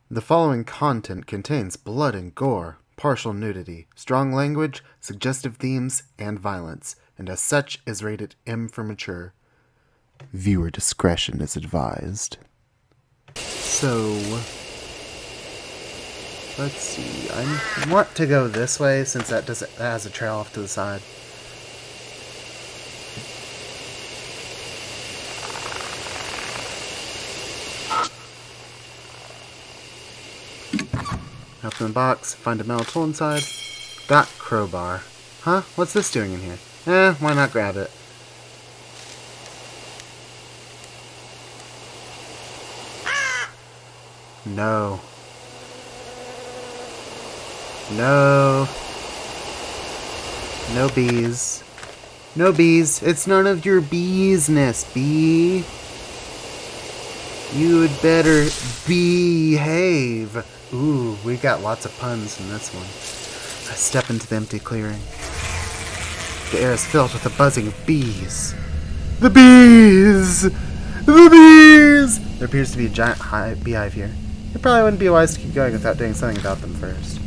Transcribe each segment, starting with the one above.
The following content contains blood and gore, partial nudity, strong language, suggestive themes, and violence, and as such is rated M for mature. Viewer discretion is advised. So, let's see. I want to go this way since that has a trail off to the side. Open the box, find a metal tool inside. Got crowbar. Huh? What's this doing in here? Why not grab it? No. No. No bees. No bees. It's none of your business, bee. You'd better behave. Ooh, we got lots of puns in this one. I step into the empty clearing. The air is filled with the buzzing of bees. The bees! The bees! There appears to be a giant beehive here. It probably wouldn't be wise to keep going without doing something about them first.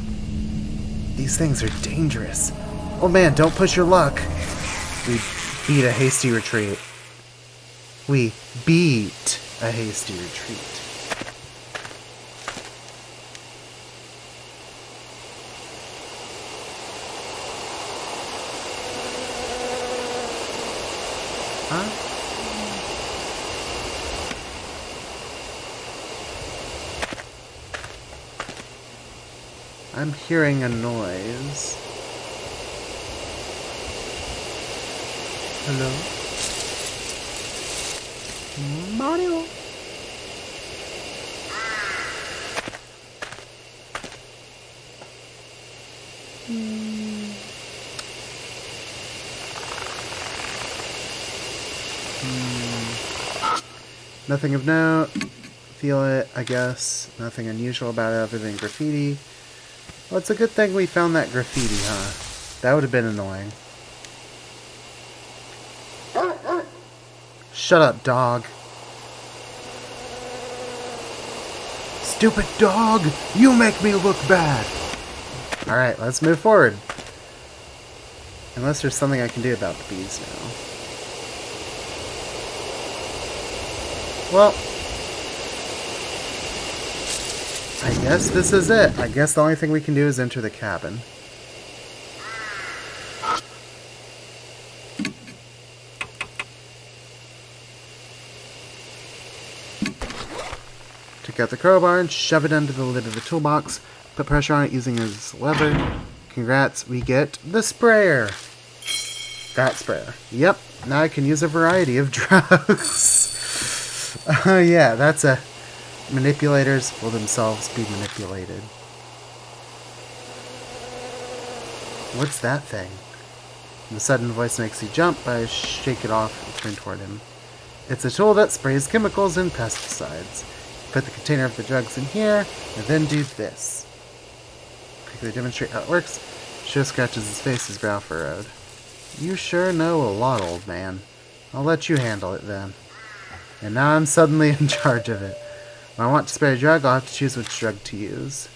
These things are dangerous. Oh man, don't push your luck. We beat a hasty retreat. We beat a hasty retreat. Huh? I'm hearing a noise. Hello? Mario? Nothing of note. Feel it, I guess. Nothing unusual about it other than graffiti. Well, it's a good thing we found that graffiti, huh? That would have been annoying. Shut up, dog. Stupid dog! You make me look bad! Alright, let's move forward. Unless there's something I can do about the bees now. Well, I guess this is it. I guess the only thing we can do is enter the cabin. Take out the crowbar and shove it under the lid of the toolbox. Put pressure on it using this lever. Congrats, we get the sprayer. That sprayer. Yep, now I can use a variety of drugs. Oh yeah, that's a... Manipulators will themselves be manipulated. What's that thing? The sudden voice makes you jump, but I shake it off and turn toward him. It's a tool that sprays chemicals and pesticides. Put the container of the drugs in here, and then do this. Quickly demonstrate how it works. Sho scratches his face, his brow furrowed. You sure know a lot, old man. I'll let you handle it then. And now I'm suddenly in charge of it. When I want to spray a drug, I'll have to choose which drug to use.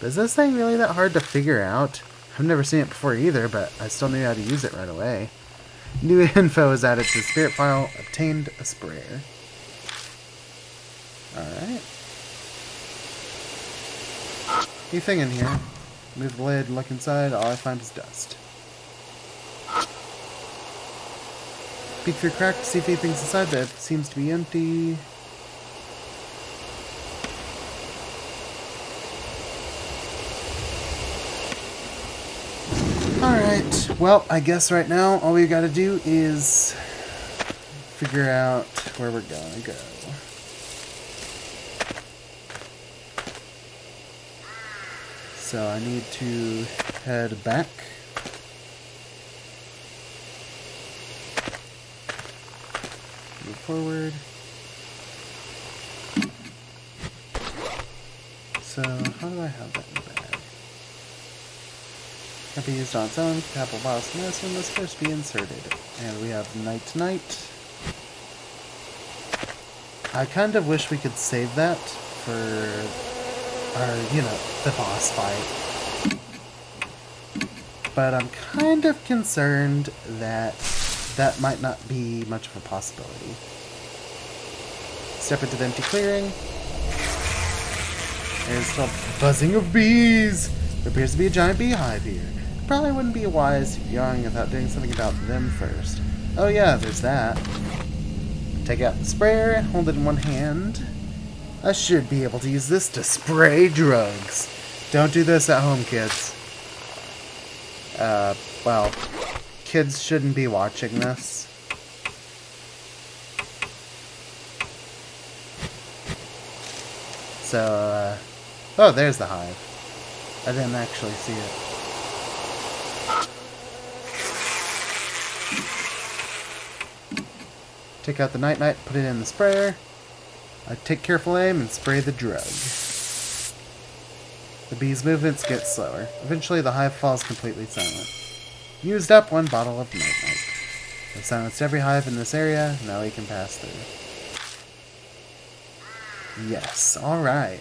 But is this thing really that hard to figure out? I've never seen it before either, but I still knew how to use it right away. New info is added to the spirit file. Obtained a sprayer. Alright. Anything in here? Move the lid, look inside, all I find is dust. Peek through a crack to see if anything's inside, but it seems to be empty. Alright, well, I guess right now all we gotta do is figure out where we're gonna go. So I need to head back. Move forward. So, how do I have that in the bag? Can be used on its own. Apple bottles from this one must first be inserted. And we have Night Night. I kind of wish we could save that for or, you know, the boss fight. But I'm kind of concerned that that might not be much of a possibility. Step into the empty clearing. There's the buzzing of bees! There appears to be a giant beehive here. Probably wouldn't be wise to be yawning without doing something about them first. Oh yeah, there's that. Take out the sprayer and hold it in one hand. I should be able to use this to spray drugs. Don't do this at home, kids. Well, kids shouldn't be watching this. So, oh, there's the hive. I didn't actually see it. Take out the night-night, put it in the sprayer. I take careful aim and spray the drug. The bees' movements get slower. Eventually, the hive falls completely silent. Used up 1 bottle of night-night. I've silenced every hive in this area. Now we can pass through. Yes, alright.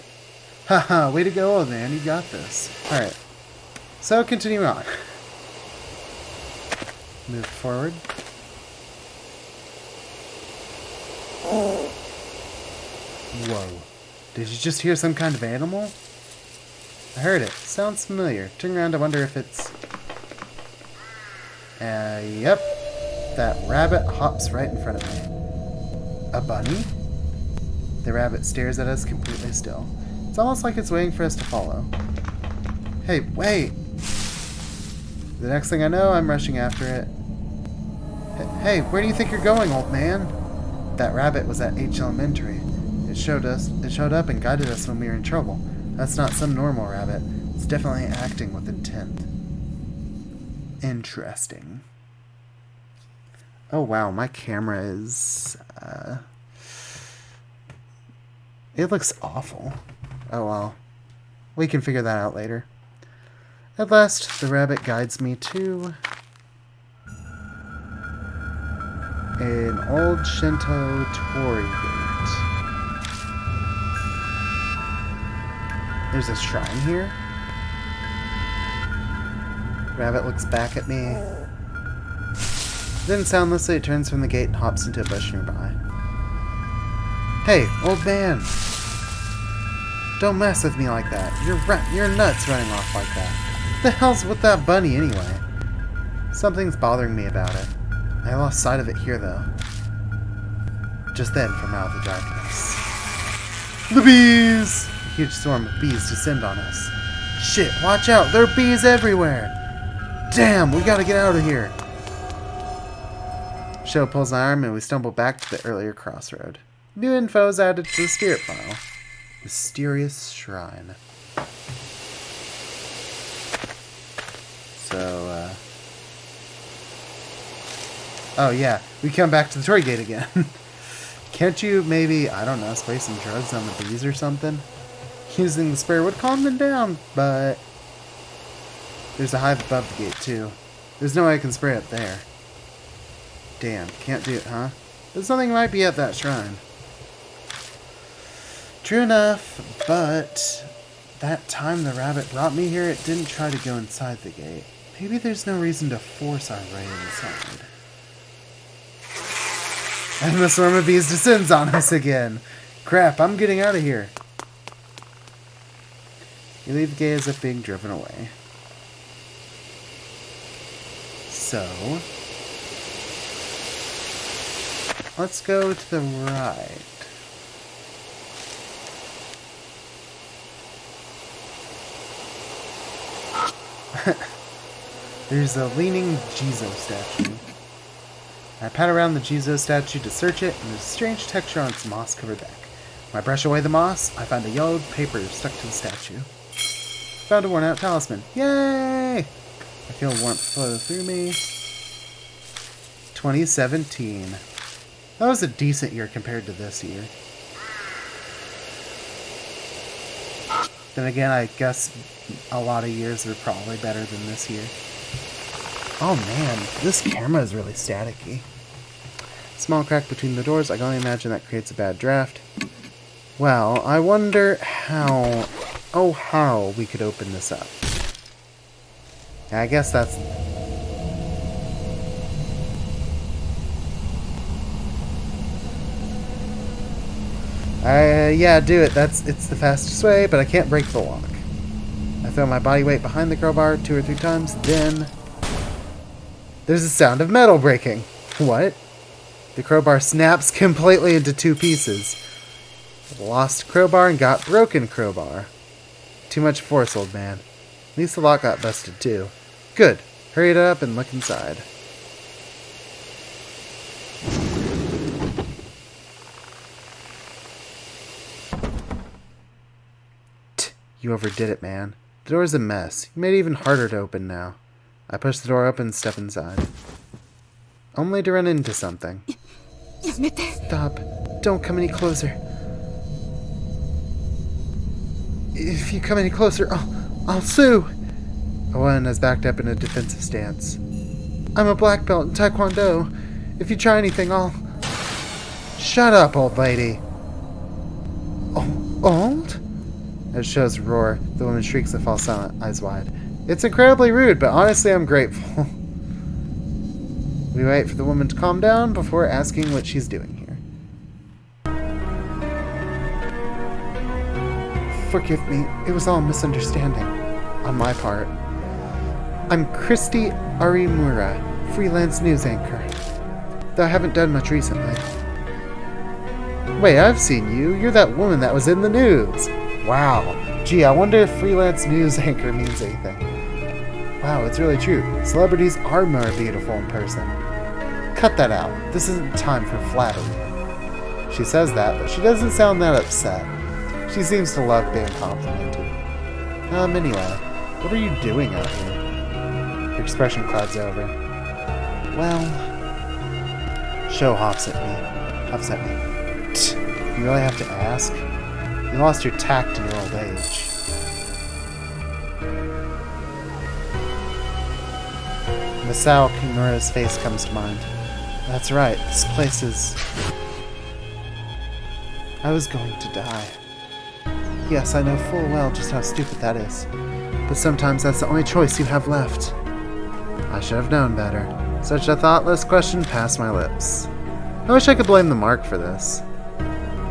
Haha, way to go, old man. You got this. Alright. So, continue on. Move forward. Whoa. Did you just hear some kind of animal? I heard it. Sounds familiar. Turn around to wonder if it's... yep. That rabbit hops right in front of me. A bunny? The rabbit stares at us completely still. It's almost like it's waiting for us to follow. Hey, wait! The next thing I know, I'm rushing after it. Hey, where do you think you're going, old man? That rabbit was at H Elementary. It showed up and guided us when we were in trouble. That's not some normal rabbit. It's definitely acting with intent. Interesting. Oh wow, my camera is... it looks awful. Oh well. We can figure that out later. At last, the rabbit guides me to... an old Shinto torii gate. There's a shrine here. Rabbit looks back at me. Then soundlessly it turns from the gate and hops into a bush nearby. Hey, old man! Don't mess with me like that. You're nuts running off like that. What the hell's with that bunny anyway? Something's bothering me about it. I lost sight of it here though. Just then, from out of the darkness. The bees! A huge swarm of bees descend on us. Shit, watch out! There are bees everywhere! Damn, we gotta get out of here! Sho pulls my arm and we stumble back to the earlier crossroad. New info is added to the spirit file. Mysterious shrine. So, oh yeah, we come back to the torii gate again. Can't you maybe, I don't know, spray some drugs on the bees or something? Using the sprayer would calm them down, but... there's a hive above the gate too. There's no way I can spray up there. Damn, can't do it, huh? But something might be at that shrine. True enough, but that time the rabbit brought me here, it didn't try to go inside the gate. Maybe there's no reason to force our way inside. And the swarm of bees descends on us again. Crap, I'm getting out of here. You leave the gate as if being driven away. So, let's go to the right. There's a leaning Jizo statue. I pat around the Jizo statue to search it, and there's a strange texture on its moss-covered back. When I brush away the moss, I find a yellowed paper stuck to the statue. Found a worn-out talisman. Yay! I feel warmth flow through me. 2017. That was a decent year compared to this year. Then again, I guess a lot of years are probably better than this year. Oh man, this camera is really staticky. Small crack between the doors, I can only imagine that creates a bad draft. Well, I wonder how Oh, how we could open this up. I guess that's... yeah, do it. It's the fastest way, but I can't break the lock. I throw my body weight behind the crowbar 2 or 3 times, then... There's a sound of metal breaking. What? The crowbar snaps completely into 2 pieces. Lost crowbar and got broken crowbar. Too much force, old man. At least the lock got busted, too. Good. Hurry it up and look inside. You overdid it, man. The door's a mess. You made it even harder to open now. I push the door open and step inside. Only to run into something. Stop. Don't come any closer. If you come any closer, I'll sue. Owen has backed up in a defensive stance. I'm a black belt in Taekwondo. If you try anything, I'll... Shut up, old lady. Old? As shows roar, the woman shrieks and falls silent, eyes wide. It's incredibly rude, but honestly I'm grateful. We wait for the woman to calm down before asking what she's doing here. Forgive me, it was all a misunderstanding on my part. I'm Christy Arimura, freelance news anchor. Though I haven't done much recently. Wait, I've seen you. You're that woman that was in the news. Wow. Gee, I wonder if freelance news anchor means anything. Wow, it's really true. Celebrities are more beautiful in person. Cut that out. This isn't time for flattery. She says that, but she doesn't sound that upset. She seems to love being complimented. Anyway, what are you doing out here? Her expression clouds over. Well... Sho huffs at me. Tch, you really have to ask? You lost your tact in your old age. Masao Kimura's face comes to mind. That's right, this place is... I was going to die. Yes, I know full well just how stupid that is. But sometimes that's the only choice you have left. I should have known better. Such a thoughtless question passed my lips. I wish I could blame the Mark for this.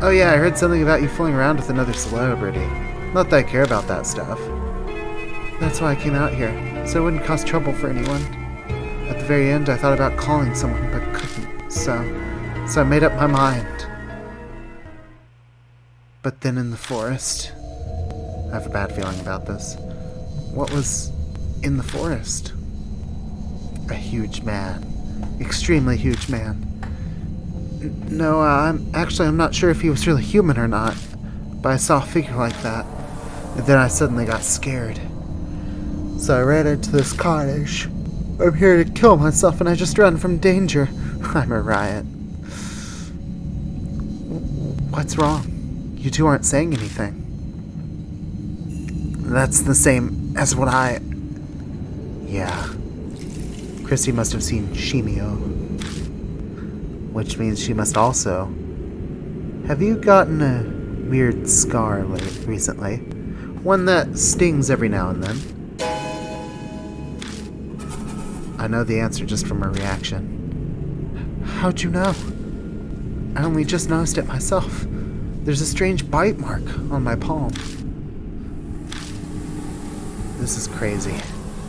Oh yeah, I heard something about you fooling around with another celebrity. Not that I care about that stuff. That's why I came out here, so it wouldn't cause trouble for anyone. At the very end, I thought about calling someone, but couldn't, so I made up my mind. But then in the forest... I have a bad feeling about this. What was in the forest? A huge man. Extremely huge man. No, I'm not sure if he was really human or not, but I saw a figure like that, and then I suddenly got scared. So I ran into this cottage. I'm here to kill myself, and I just run from danger. I'm a riot. What's wrong? You two aren't saying anything. That's the same as what I... Yeah. Christy must have seen Shimio. Which means she must also... Have you gotten a weird scar recently? One that stings every now and then? I know the answer just from her reaction. How'd you know? I only just noticed it myself. There's a strange bite mark on my palm. This is crazy.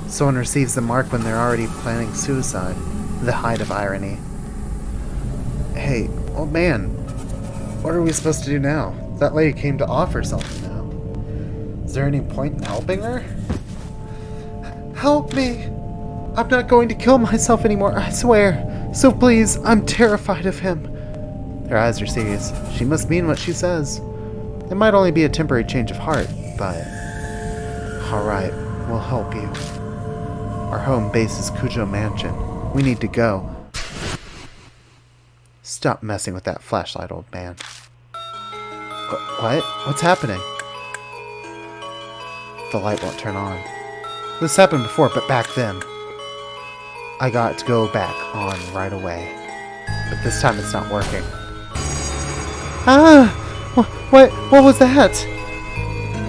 Someone receives the mark when they're already planning suicide. The height of irony. Hey, old man. What are we supposed to do now? That lady came to offer something now. Is there any point in helping her? Help me! I'm not going to kill myself anymore, I swear. So please, I'm terrified of him. Her eyes are serious. She must mean what she says. It might only be a temporary change of heart, but... Alright, we'll help you. Our home base is Kujo Mansion. We need to go. Stop messing with that flashlight, old man. What? What's happening? The light won't turn on. This happened before, but back then. I got to go back on right away. But this time it's not working. Ah! What was that?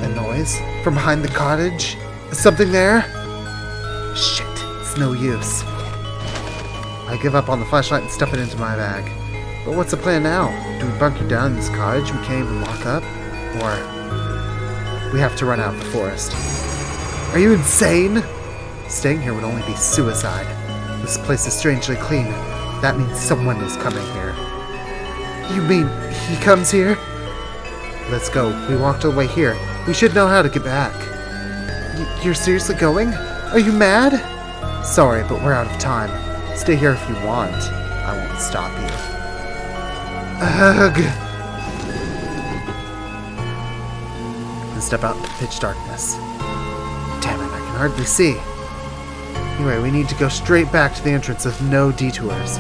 And the noise from behind the cottage. Is something there? Shit, it's no use. I give up on the flashlight and stuff it into my bag. But what's the plan now? Do we bunker down in this cottage we can't even lock up? Or we have to run out of the forest? Are you insane? Staying here would only be suicide. This place is strangely clean. That means someone is coming here. You mean he comes here? Let's go. We walked all the way here. We should know how to get back. You're seriously going? Are you mad? Sorry, but we're out of time. Stay here if you want. I won't stop you. Ugh. And step out into pitch darkness. Damn it, I can hardly see. Anyway, we need to go straight back to the entrance with no detours.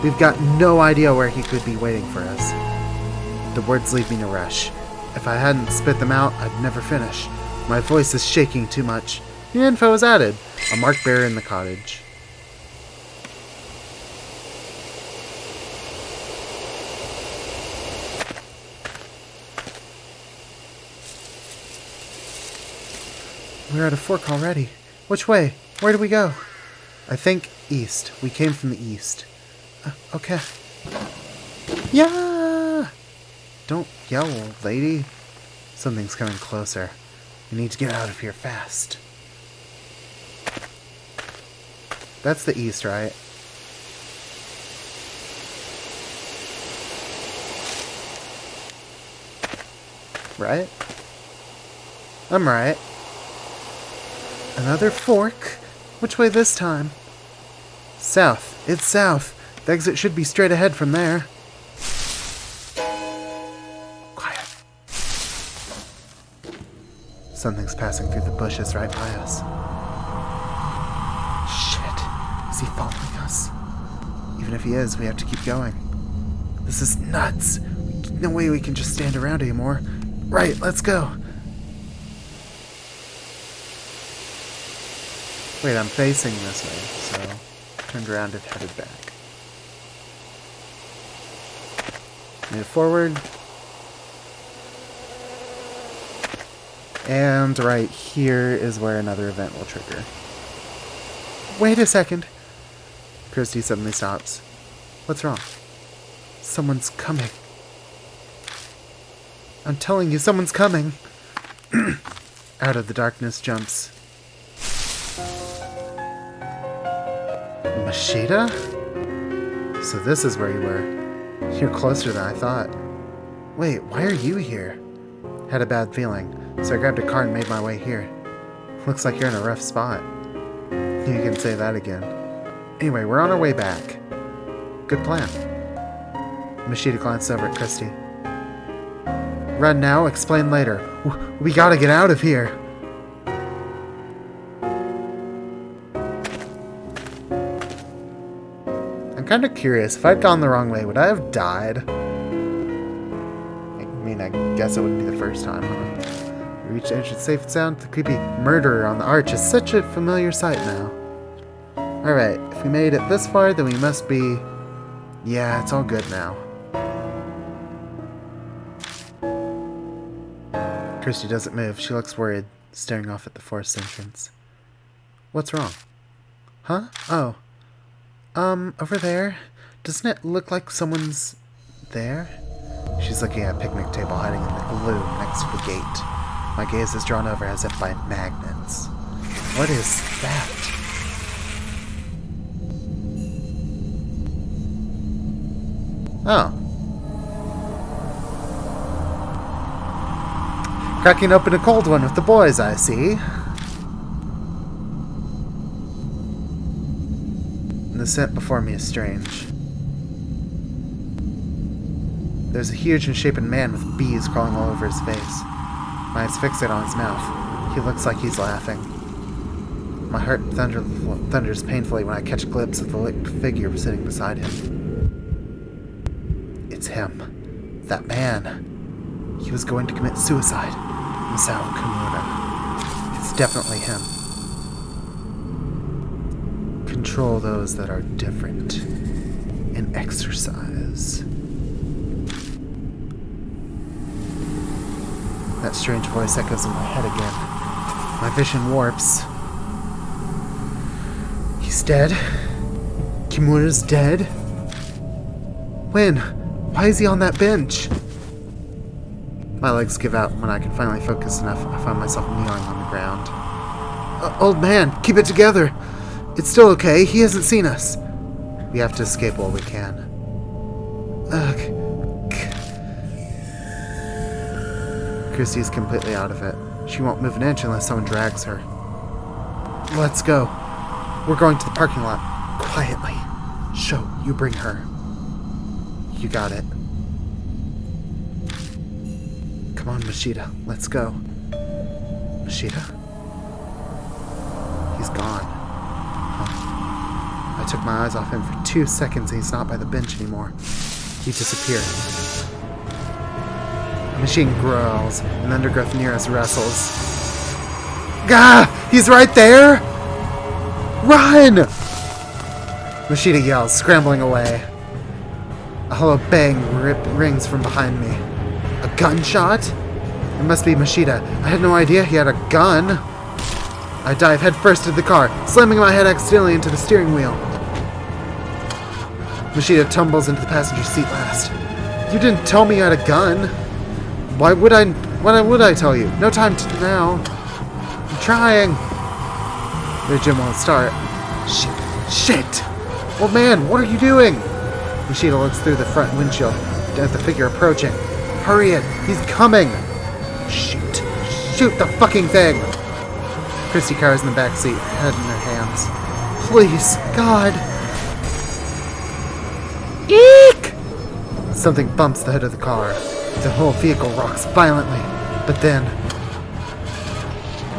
We've got no idea where he could be waiting for us. The words leave me in a rush. If I hadn't spit them out, I'd never finish. My voice is shaking too much. New info is added. A marked bearer in the cottage. We're at a fork already. Which way? Where do we go? I think east. We came from the east. Okay. Yeah! Don't yell, old lady. Something's coming closer. We need to get out of here fast. That's the east, right? Right? I'm right. Another fork? Which way this time? South. It's south. The exit should be straight ahead from there. Quiet. Something's passing through the bushes right by us. Shit. Is he following us? Even if he is, we have to keep going. This is nuts. No way we can just stand around anymore. Right, let's go. Wait, I'm facing this way, so turned around and headed back. Move forward. And right here is where another event will trigger. Wait a second. Kirsty suddenly stops. What's wrong? Someone's coming. I'm telling you, someone's coming. Out of the darkness jumps Mashita? So this is where you were. You're closer than I thought. Wait, why are you here? Had a bad feeling, so I grabbed a car and made my way here. Looks like you're in a rough spot. You can say that again. Anyway, we're on our way back. Good plan. Mashita glanced over at Christy. Run now, explain later. We gotta get out of here. I'm kind of curious, if I'd gone the wrong way, would I have died? I mean, I guess it wouldn't be the first time, huh? We reached the entrance safe and sound. The creepy murderer on the arch is such a familiar sight now. Alright, if we made it this far, then we must be... Yeah, it's all good now. Kirsty doesn't move. She looks worried, staring off at the forest entrance. What's wrong? Huh? Oh. Over there. Doesn't it look like someone's there? She's looking at a picnic table hiding in the glue next to the gate. My gaze is drawn over as if by magnets. What is that? Oh. Cracking open a cold one with the boys, I see. The scent before me is strange. There's a huge misshapen man with bees crawling all over his face. My eyes fixate on his mouth. He looks like he's laughing. My heart thunders painfully when I catch a glimpse of the lit figure sitting beside him. It's him. That man. He was going to commit suicide. Masao Kimura. It's definitely him. Control those that are different. And exercise. That strange voice echoes in my head again. My vision warps. He's dead? Kimura's dead? When? Why is he on that bench? My legs give out, and when I can finally focus enough, I find myself kneeling on the ground. Old man, keep it together! It's still okay, he hasn't seen us. We have to escape while we can. Christy is completely out of it. She won't move an inch unless someone drags her. Let's go. We're going to the parking lot. Quietly. Sho, you bring her. You got it. Come on, Mashita. Let's go. Mashita? He's gone. Huh. I took my eyes off him for 2 seconds and he's not by the bench anymore. He disappeared. The machine growls, and the undergrowth near us wrestles. Gah! He's right there! Run! Mashita yells, scrambling away. A hollow bang rings from behind me. A gunshot? It must be Mashita. I had no idea he had a gun. I dive headfirst into the car, slamming my head accidentally into the steering wheel. Mashita tumbles into the passenger seat last. You didn't tell me you had a gun. Why would I tell you? No time to now. I'm trying. The engine won't start. Shit! Old man, what are you doing? Mashita looks through the front windshield at the figure approaching. Hurry it! He's coming! Shoot! Shoot the fucking thing! Christy cowers in the back seat, head in her hands. Please, God! Eek! Something bumps the hood of the car. The whole vehicle rocks violently, but then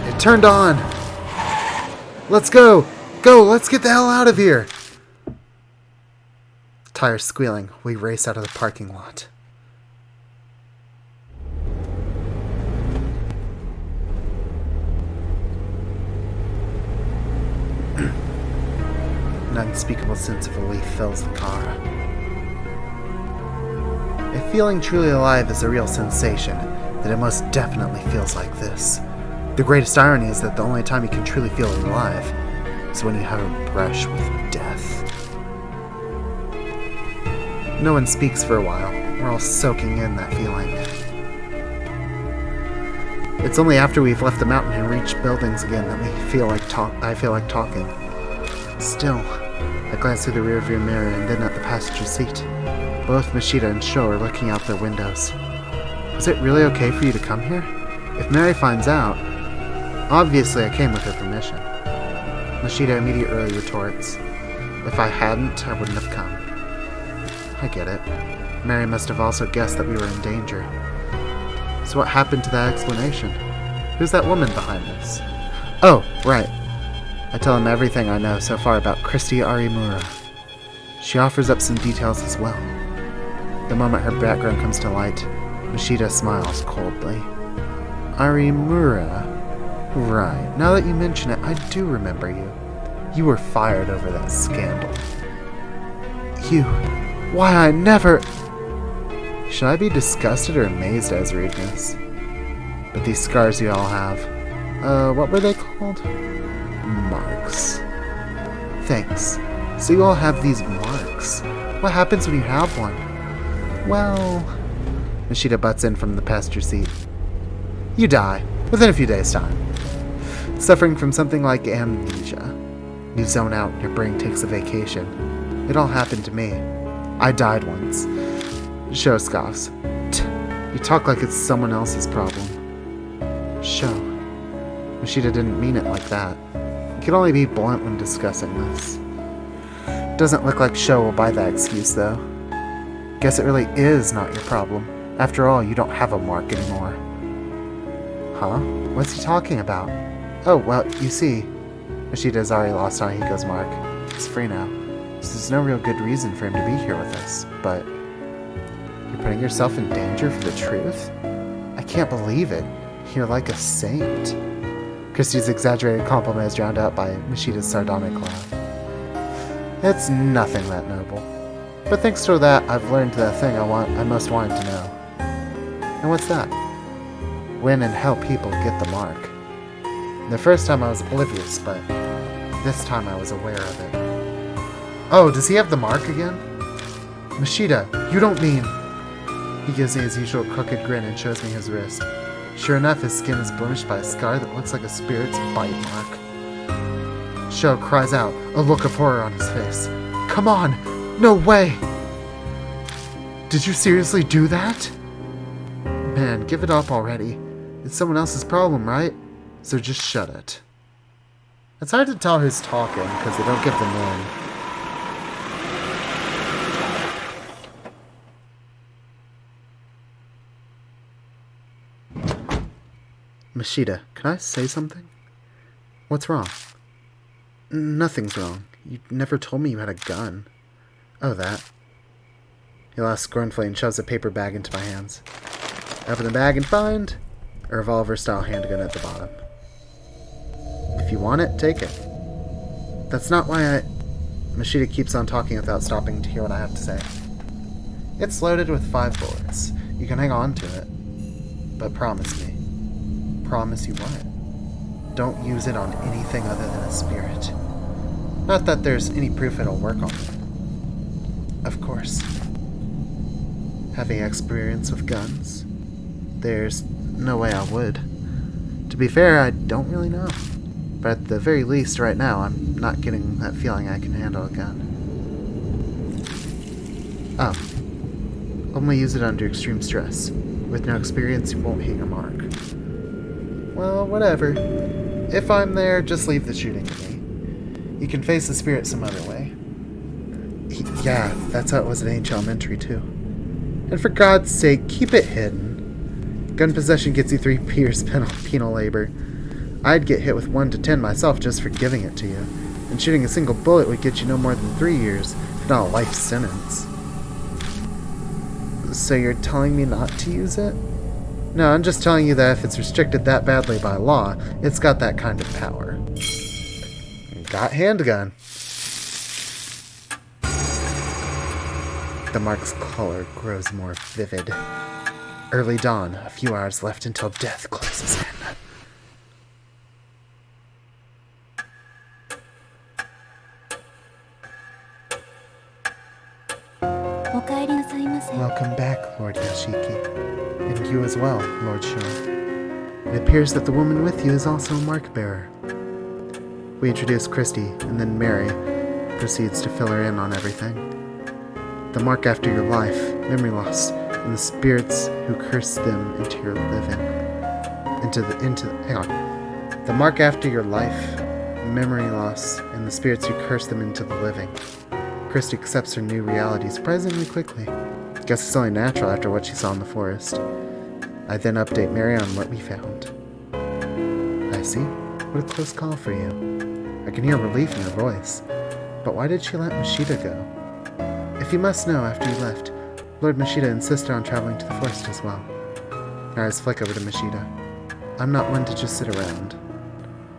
it turned on. Let's go! Go! Let's get the hell out of here! Tires squealing, we race out of the parking lot. An unspeakable sense of relief fills the car. If feeling truly alive is a real sensation, then it most definitely feels like this. The greatest irony is that the only time you can truly feel alive is when you have a brush with death. No one speaks for a while. We're all soaking in that feeling. It's only after we've left the mountain and reached buildings again that I feel like talking. Still, I glance through the rearview mirror and then at the passenger seat. Both Mashita and Sho are looking out their windows. Was it really okay for you to come here? If Mary finds out... Obviously I came with her permission. Mashita immediately retorts. If I hadn't, I wouldn't have come. I get it. Mary must have also guessed that we were in danger. So what happened to that explanation? Who's that woman behind us? Oh, right. I tell him everything I know so far about Christy Arimura. She offers up some details as well. The moment her background comes to light, Mashita smiles coldly. Arimura? Right. Now that you mention it, I do remember you. You were fired over that scandal. You... Why, I never... Should I be disgusted or amazed as I read this? But these scars you all have... what were they called? Marks. Thanks. So you all have these marks. What happens when you have one? Well... Mashita butts in from the passenger seat. You die, within a few days' time. Suffering from something like amnesia. You zone out, your brain takes a vacation. It all happened to me. I died once. Sho scoffs. You talk like it's someone else's problem. Sho. Mashita didn't mean it like that. You can only be blunt when discussing this. Doesn't look like Sho will buy that excuse, though. Guess it really is not your problem. After all, you don't have a mark anymore. Huh? What's he talking about? Oh, well, you see, Mashita has already lost on Hiko's mark. He's free now. So there's no real good reason for him to be here with us, but... You're putting yourself in danger for the truth? I can't believe it. You're like a saint. Christy's exaggerated compliment is drowned out by Mashita's sardonic laugh. It's nothing that noble. But thanks to that, I've learned the thing I most wanted to know. And what's that? win and help people get the mark. The first time I was oblivious, but this time I was aware of it. Oh, does he have the mark again? Mashida, you don't mean... He gives me his usual crooked grin and shows me his wrist. Sure enough, his skin is blemished by a scar that looks like a spirit's bite mark. Sho cries out, a look of horror on his face. Come on! No way! Did you seriously do that? Man, give it up already. It's someone else's problem, right? So just shut it. It's hard to tell who's talking because they don't give the name. Mashida, can I say something? What's wrong? Nothing's wrong. You never told me you had a gun. Oh, that. He laughs scornfully and shoves a paper bag into my hands. I open the bag and find a revolver-style handgun at the bottom. If you want it, take it. That's not why I... Mashida keeps on talking without stopping to hear what I have to say. It's loaded with 5 bullets. You can hang on to it. But promise me. Promise you what? Don't use it on anything other than a spirit. Not that there's any proof it'll work on it. Of course. Having experience with guns, there's no way I would. To be fair, I don't really know. But at the very least, right now, I'm not getting that feeling I can handle a gun. Only use it under extreme stress. With no experience, you won't hit your mark. Well, whatever. If I'm there, just leave the shooting to me. You can face the spirit some other way. Yeah, that's how it was at H Elementary, too. And for God's sake, keep it hidden. Gun possession gets you 3 years penal labor. I'd get hit with 1 to 10 myself just for giving it to you. And shooting a single bullet would get you no more than 3 years, if not a life sentence. So you're telling me not to use it? No, I'm just telling you that if it's restricted that badly by law, it's got that kind of power. Got handgun. The mark's color grows more vivid. Early dawn, a few hours left until death closes in. Welcome back, Lord Yashiki. And you as well, Lord Sho. It appears that the woman with you is also a mark bearer. We introduce Christy, and then Mary proceeds to fill her in on everything. The mark after your life, memory loss, and the spirits who curse them into your living. Hang on. The mark after your life, memory loss, and the spirits who curse them into the living. Christy accepts her new reality surprisingly quickly. Guess it's only natural after what she saw in the forest. I then update Mary on what we found. I see. What a close call for you. I can hear relief in her voice. But why did she let Mashida go? If you must know, after you left, Lord Mashida insisted on traveling to the forest as well. Her eyes flick over to Mashida. I'm not one to just sit around.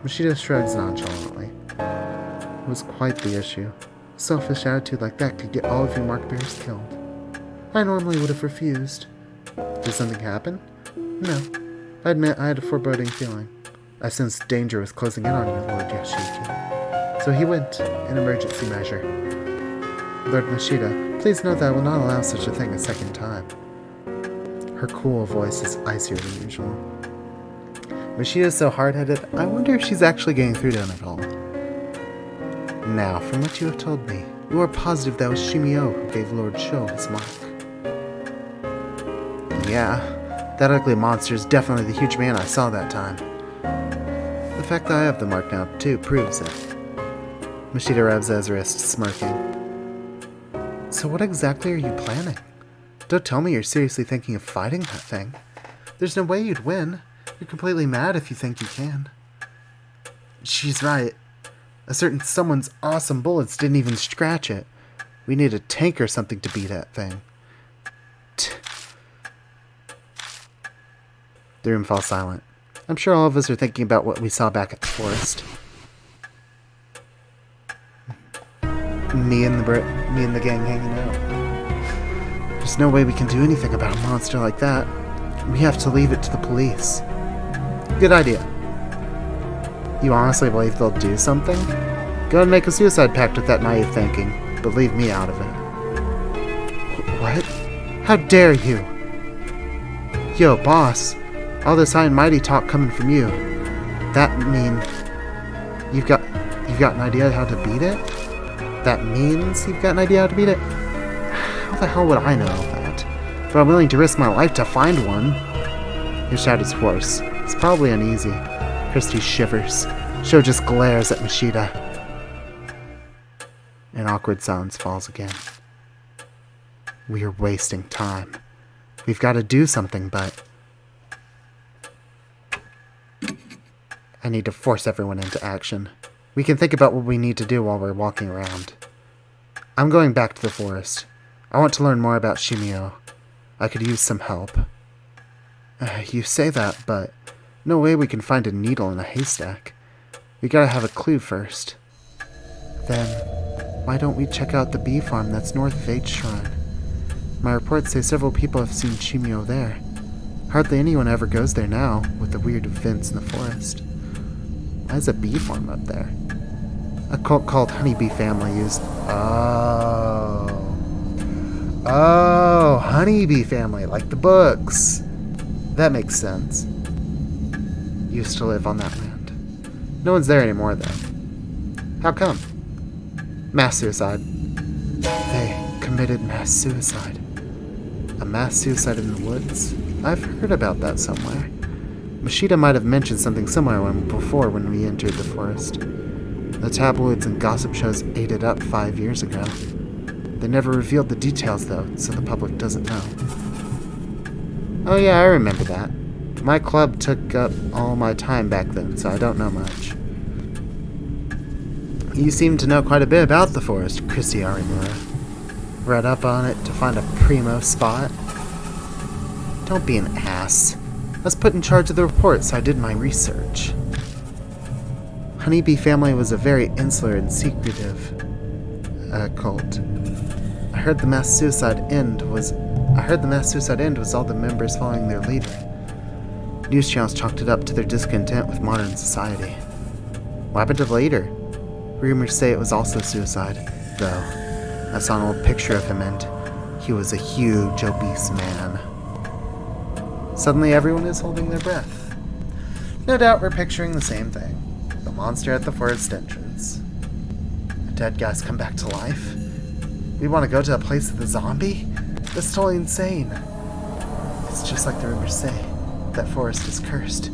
Mashida shrugs nonchalantly. It was quite the issue. A selfish attitude like that could get all of your mark bearers killed. I normally would have refused. Did something happen? No. I admit I had a foreboding feeling. I sensed danger was closing in on you, Lord Yashiki. So he went, an emergency measure. Lord Mashida, please note that I will not allow such a thing a second time. Her cool voice is icier than usual. Mashida is so hard-headed, I wonder if she's actually getting through to him at all. Now, from what you have told me, you are positive that was Shimio who gave Lord Sho his mark. Yeah, that ugly monster is definitely the huge man I saw that time. The fact that I have the mark now, too, proves it. Mashida rubs at his wrist, smirking. So what exactly are you planning? Don't tell me you're seriously thinking of fighting that thing. There's no way you'd win. You're completely mad if you think you can. She's right. A certain someone's awesome bullets didn't even scratch it. We need a tank or something to beat that thing. The room falls silent. I'm sure all of us are thinking about what we saw back at the forest. Me and the gang hanging out. There's no way we can do anything about a monster like that. We have to leave it to the police. Good idea. You honestly believe they'll do something? Go and make a suicide pact with that naive thinking, but leave me out of it. What? How dare you? Yo, boss. All this high and mighty talk coming from you. That mean you've got an idea how to beat it? That means you've got an idea how to beat it? How the hell would I know that? But I'm willing to risk my life to find one. Your shout is hoarse. It's probably uneasy. Christy shivers. Sho just glares at Mashita. An awkward silence falls again. We're wasting time. We've got to do something, but I need to force everyone into action. We can think about what we need to do while we're walking around. I'm going back to the forest. I want to learn more about Shimio. I could use some help. You say that, but no way we can find a needle in a haystack. We gotta have a clue first. Then, why don't we check out the bee farm that's north of H Shrine? My reports say several people have seen Shimio there. Hardly anyone ever goes there now, with the weird events in the forest. Why is a bee farm up there? A cult called Honeybee Family used... Oh, Honeybee Family, like the books. That makes sense. Used to live on that land. No one's there anymore, though. How come? Mass suicide. They committed mass suicide. A mass suicide in the woods? I've heard about that somewhere. Mashita might have mentioned something similar before when we entered the forest. The tabloids and gossip shows ate it up 5 years ago. They never revealed the details, though, so the public doesn't know. Oh yeah, I remember that. My club took up all my time back then, so I don't know much. You seem to know quite a bit about the forest, Christy Arimura. Read up on it to find a primo spot. Don't be an ass. I was put in charge of the report, so I did my research. Honeybee Family was a very insular and secretive cult. I heard the mass suicide end was all the members following their leader. News channels chalked it up to their discontent with modern society. What happened to the leader? Rumors say it was also suicide, though. I saw an old picture of him and he was a huge, obese man. Suddenly everyone is holding their breath. No doubt we're picturing the same thing. The monster at the forest entrance. A dead guy's come back to life? We want to go to a place with a zombie? That's totally insane. It's just like the rumors say. That forest is cursed.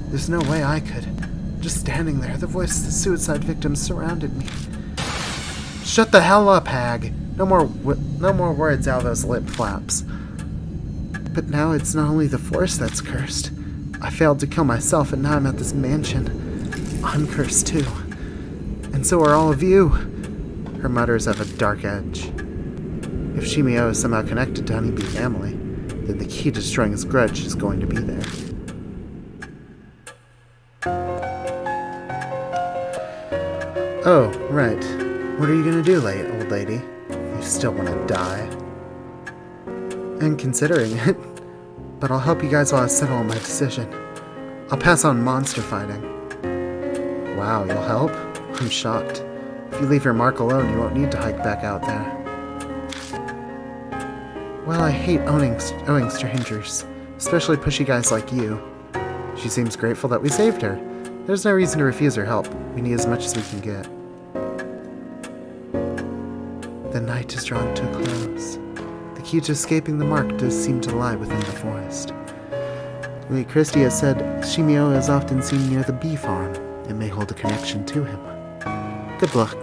There's no way I could. Just standing there, the voice of the suicide victims surrounded me. Shut the hell up, hag. No more words out of those lip flaps. But now it's not only the forest that's cursed. I failed to kill myself, and now I'm at this mansion. I'm cursed too. And so are all of you. Her mutters have a dark edge. If Shimio is somehow connected to Honeybee Family, then the key to destroying his grudge is going to be there. Oh, right. What are you gonna do, old lady? You still want to die? And considering it. But I'll help you guys while I settle on my decision. I'll pass on monster fighting. Wow, you'll help? I'm shocked. If you leave your mark alone, you won't need to hike back out there. Well, I hate owing strangers, especially pushy guys like you. She seems grateful that we saved her. There's no reason to refuse her help. We need as much as we can get. The night is drawing to a close. The key to escaping the mark does seem to lie within the forest. Lady Christie has said Shimio is often seen near the bee farm. It may hold a connection to him. Good luck.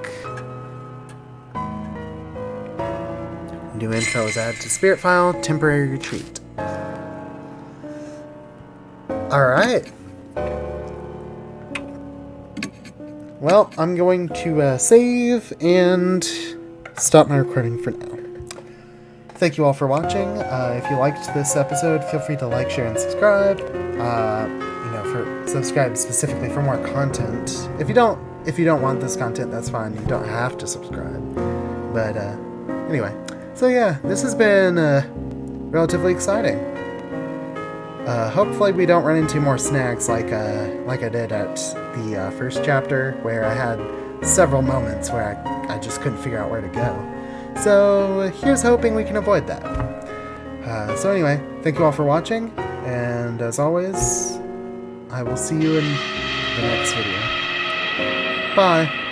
New info is added to Spirit File, temporary retreat. Alright. Well, I'm going to save and stop my recording for now. Thank you all for watching. If you liked this episode, feel free to like, share, and subscribe. Subscribe specifically for more content. If you don't want this content, that's fine. You don't have to subscribe. But anyway, so yeah, this has been relatively exciting. Hopefully we don't run into more snags like I did at the first chapter, where I had several moments where I just couldn't figure out where to go. So here's hoping we can avoid that. So anyway, thank you all for watching, and as always, I will see you in the next video. Bye!